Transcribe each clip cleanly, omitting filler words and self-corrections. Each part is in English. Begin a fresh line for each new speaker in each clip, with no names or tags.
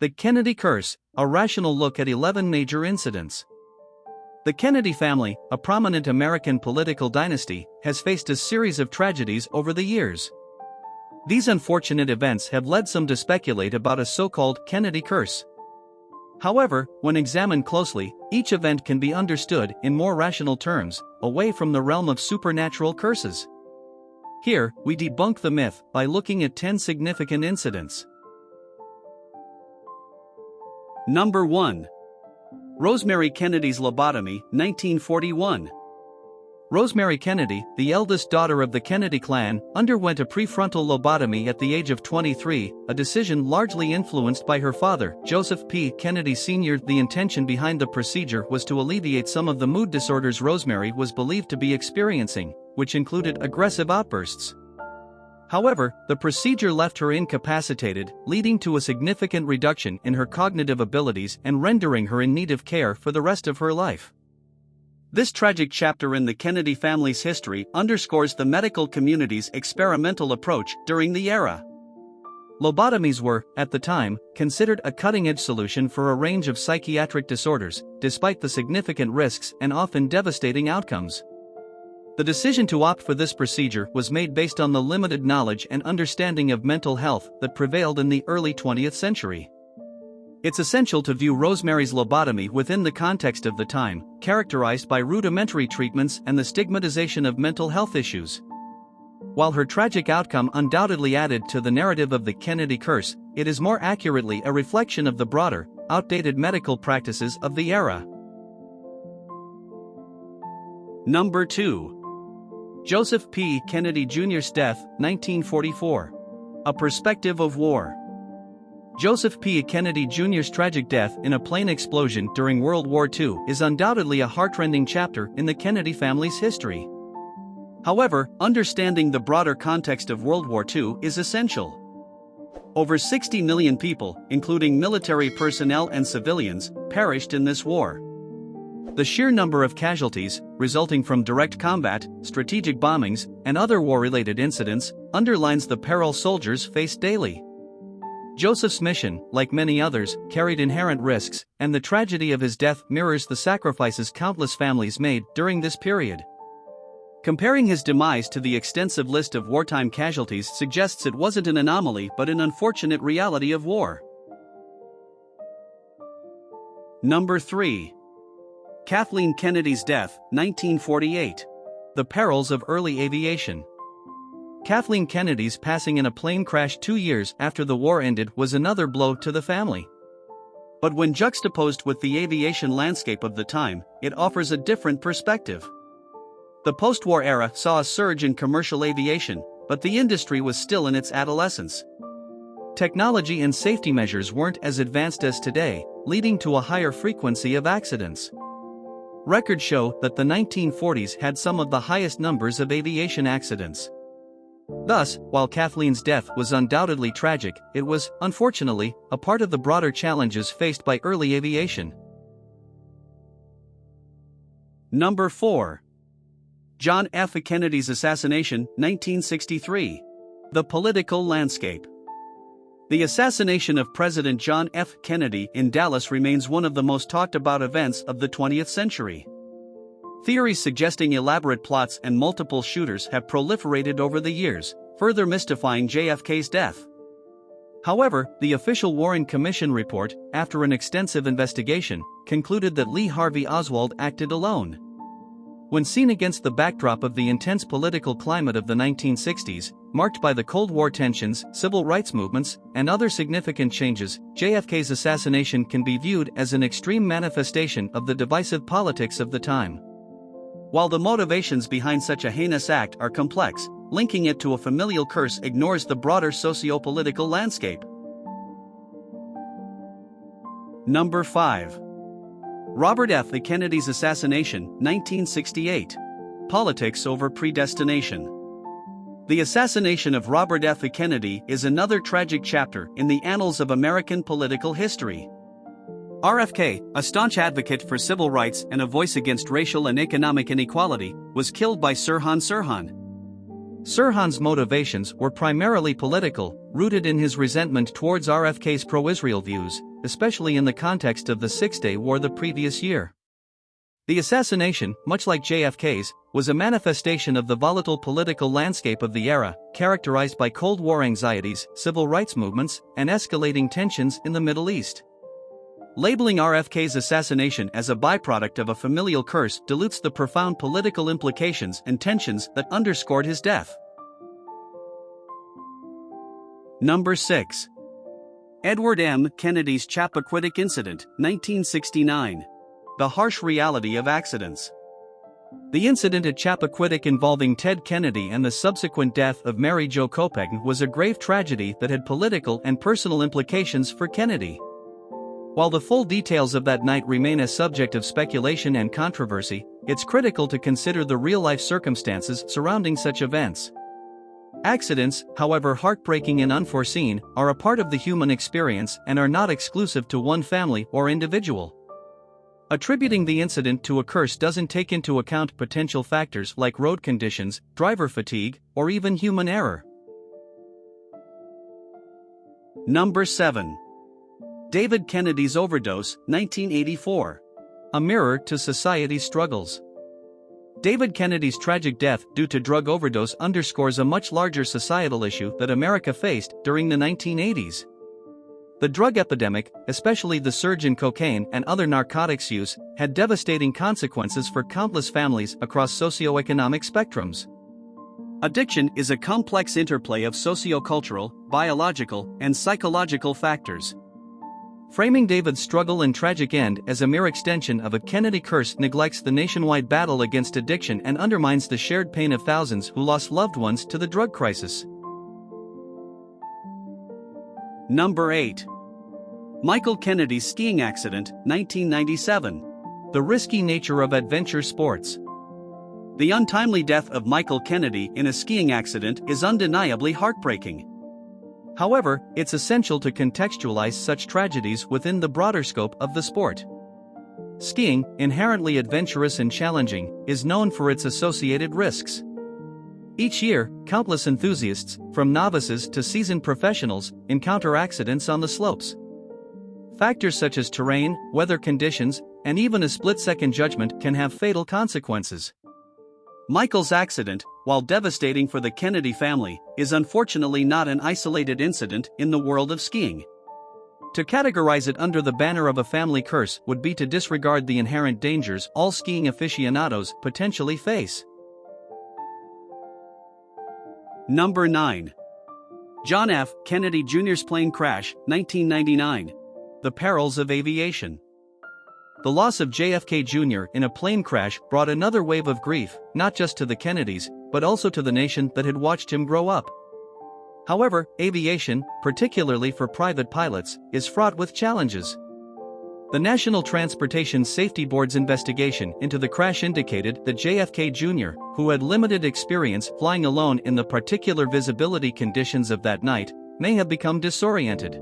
The Kennedy Curse, a rational look at 11 major incidents. The Kennedy family, a prominent American political dynasty, has faced a series of tragedies over the years. These unfortunate events have led some to speculate about a so-called Kennedy curse. However, when examined closely, each event can be understood in more rational terms, away from the realm of supernatural curses. Here, we debunk the myth by looking at 10 significant incidents. Number 1. Rosemary Kennedy's lobotomy, 1941. Rosemary Kennedy, the eldest daughter of the Kennedy clan, underwent a prefrontal lobotomy at the age of 23, a decision largely influenced by her father, Joseph P. Kennedy Sr. The intention behind the procedure was to alleviate some of the mood disorders Rosemary was believed to be experiencing, which included aggressive outbursts. However, the procedure left her incapacitated, leading to a significant reduction in her cognitive abilities and rendering her in need of care for the rest of her life. This tragic chapter in the Kennedy family's history underscores the medical community's experimental approach during the era. Lobotomies were, at the time, considered a cutting-edge solution for a range of psychiatric disorders, despite the significant risks and often devastating outcomes. The decision to opt for this procedure was made based on the limited knowledge and understanding of mental health that prevailed in the early 20th century. It's essential to view Rosemary's lobotomy within the context of the time, characterized by rudimentary treatments and the stigmatization of mental health issues. While her tragic outcome undoubtedly added to the narrative of the Kennedy curse, it is more accurately a reflection of the broader, outdated medical practices of the era. Number 2. Joseph P. Kennedy Jr.'s death, 1944. A perspective of war. Joseph P. Kennedy Jr.'s tragic death in a plane explosion during World War II is undoubtedly a heartrending chapter in the Kennedy family's history. However, understanding the broader context of World War II is essential. Over 60 million people, including military personnel and civilians, perished in this war. The sheer number of casualties, resulting from direct combat, strategic bombings, and other war-related incidents, underlines the peril soldiers faced daily. Joseph's mission, like many others, carried inherent risks, and the tragedy of his death mirrors the sacrifices countless families made during this period. Comparing his demise to the extensive list of wartime casualties suggests it wasn't an anomaly but an unfortunate reality of war. Number 3. Kathleen Kennedy's death, 1948. The perils of early aviation. Kathleen Kennedy's passing in a plane crash 2 years after the war ended was another blow to the family. But when juxtaposed with the aviation landscape of the time, it offers a different perspective. The post-war era saw a surge in commercial aviation, but the industry was still in its adolescence. Technology and safety measures weren't as advanced as today, leading to a higher frequency of accidents. Records show that the 1940s had some of the highest numbers of aviation accidents. Thus, while Kathleen's death was undoubtedly tragic, it was, unfortunately, a part of the broader challenges faced by early aviation. Number 4. John F. Kennedy's assassination, 1963. The political landscape. The assassination of President John F. Kennedy in Dallas remains one of the most talked about events of the 20th century. Theories suggesting elaborate plots and multiple shooters have proliferated over the years, further mystifying JFK's death. However, the official Warren Commission report, after an extensive investigation, concluded that Lee Harvey Oswald acted alone. When seen against the backdrop of the intense political climate of the 1960s, marked by the Cold War tensions, civil rights movements, and other significant changes, JFK's assassination can be viewed as an extreme manifestation of the divisive politics of the time. While the motivations behind such a heinous act are complex, linking it to a familial curse ignores the broader socio-political landscape. Number 5. Robert F. Kennedy's assassination, 1968. Politics over predestination. The assassination of Robert F. Kennedy is another tragic chapter in the annals of American political history. RFK, a staunch advocate for civil rights and a voice against racial and economic inequality, was killed by Sirhan Sirhan. Sirhan's motivations were primarily political, rooted in his resentment towards RFK's pro-Israel views, especially in the context of the Six-Day War the previous year. The assassination, much like JFK's, was a manifestation of the volatile political landscape of the era, characterized by Cold War anxieties, civil rights movements, and escalating tensions in the Middle East. Labeling RFK's assassination as a byproduct of a familial curse dilutes the profound political implications and tensions that underscored his death. Number 6. Edward M. Kennedy's Chappaquiddick Incident, 1969. The harsh reality of accidents. The incident at Chappaquiddick involving Ted Kennedy and the subsequent death of Mary Jo Kopegn was a grave tragedy that had political and personal implications for Kennedy. While the full details of that night remain a subject of speculation and controversy, it's critical to consider the real-life circumstances surrounding such events. Accidents, however heartbreaking and unforeseen, are a part of the human experience and are not exclusive to one family or individual. Attributing the incident to a curse doesn't take into account potential factors like road conditions, driver fatigue, or even human error. Number 7. David Kennedy's overdose, 1984. A mirror to society's struggles. David Kennedy's tragic death due to drug overdose underscores a much larger societal issue that America faced during the 1980s. The drug epidemic, especially the surge in cocaine and other narcotics use, had devastating consequences for countless families across socioeconomic spectrums. Addiction is a complex interplay of sociocultural, biological, and psychological factors. Framing David's struggle and tragic end as a mere extension of a Kennedy curse neglects the nationwide battle against addiction and undermines the shared pain of thousands who lost loved ones to the drug crisis. Number 8. Michael Kennedy's skiing accident, 1997. The risky nature of adventure sports. The untimely death of Michael Kennedy in a skiing accident is undeniably heartbreaking. However, it's essential to contextualize such tragedies within the broader scope of the sport. Skiing, inherently adventurous and challenging, is known for its associated risks. Each year, countless enthusiasts, from novices to seasoned professionals, encounter accidents on the slopes. Factors such as terrain, weather conditions, and even a split-second judgment can have fatal consequences. Michael's accident, while devastating for the Kennedy family, is unfortunately not an isolated incident in the world of skiing. To categorize it under the banner of a family curse would be to disregard the inherent dangers all skiing aficionados potentially face. Number 9. John F. Kennedy Jr.'s plane crash, 1999. The perils of aviation. The loss of JFK Jr. in a plane crash brought another wave of grief, not just to the Kennedys, but also to the nation that had watched him grow up. However, aviation, particularly for private pilots, is fraught with challenges. The National Transportation Safety Board's investigation into the crash indicated that JFK Jr., who had limited experience flying alone in the particular visibility conditions of that night, may have become disoriented.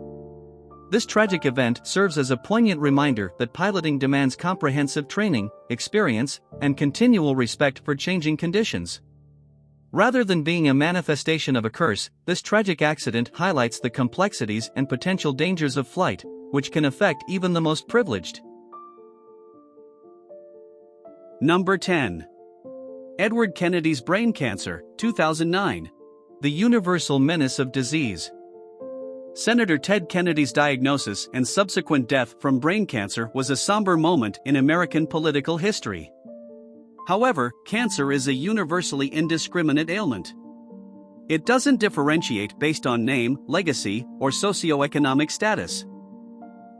This tragic event serves as a poignant reminder that piloting demands comprehensive training, experience, and continual respect for changing conditions. Rather than being a manifestation of a curse, this tragic accident highlights the complexities and potential dangers of flight, which can affect even the most privileged. Number 10. Edward Kennedy's brain cancer, 2009. The universal menace of disease. Senator Ted Kennedy's diagnosis and subsequent death from brain cancer was a somber moment in American political history. However, cancer is a universally indiscriminate ailment. It doesn't differentiate based on name, legacy, or socioeconomic status.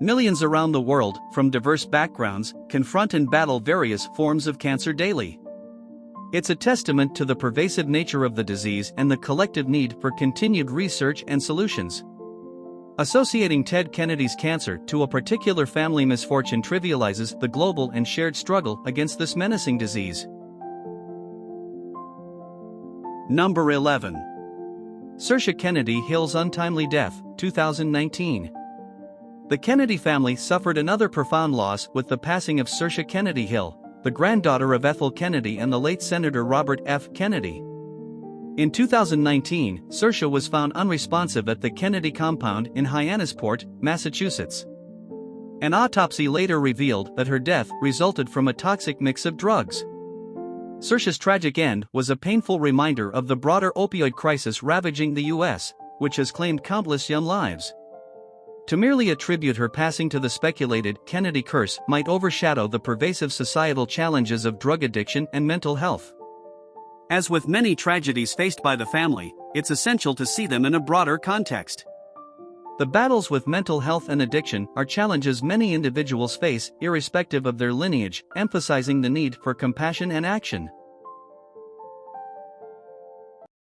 Millions around the world, from diverse backgrounds, confront and battle various forms of cancer daily. It's a testament to the pervasive nature of the disease and the collective need for continued research and solutions. Associating Ted Kennedy's cancer to a particular family misfortune trivializes the global and shared struggle against this menacing disease. Number 11. Sasha Kennedy Hill's untimely death, 2019. The Kennedy family suffered another profound loss with the passing of Sasha Kennedy Hill, the granddaughter of Ethel Kennedy and the late Senator Robert F. Kennedy. In 2019, Sasha was found unresponsive at the Kennedy compound in Hyannisport, Massachusetts. An autopsy later revealed that her death resulted from a toxic mix of drugs. Sasha's tragic end was a painful reminder of the broader opioid crisis ravaging the US, which has claimed countless young lives. To merely attribute her passing to the speculated Kennedy curse might overshadow the pervasive societal challenges of drug addiction and mental health. As with many tragedies faced by the family, it's essential to see them in a broader context. The battles with mental health and addiction are challenges many individuals face, irrespective of their lineage, emphasizing the need for compassion and action.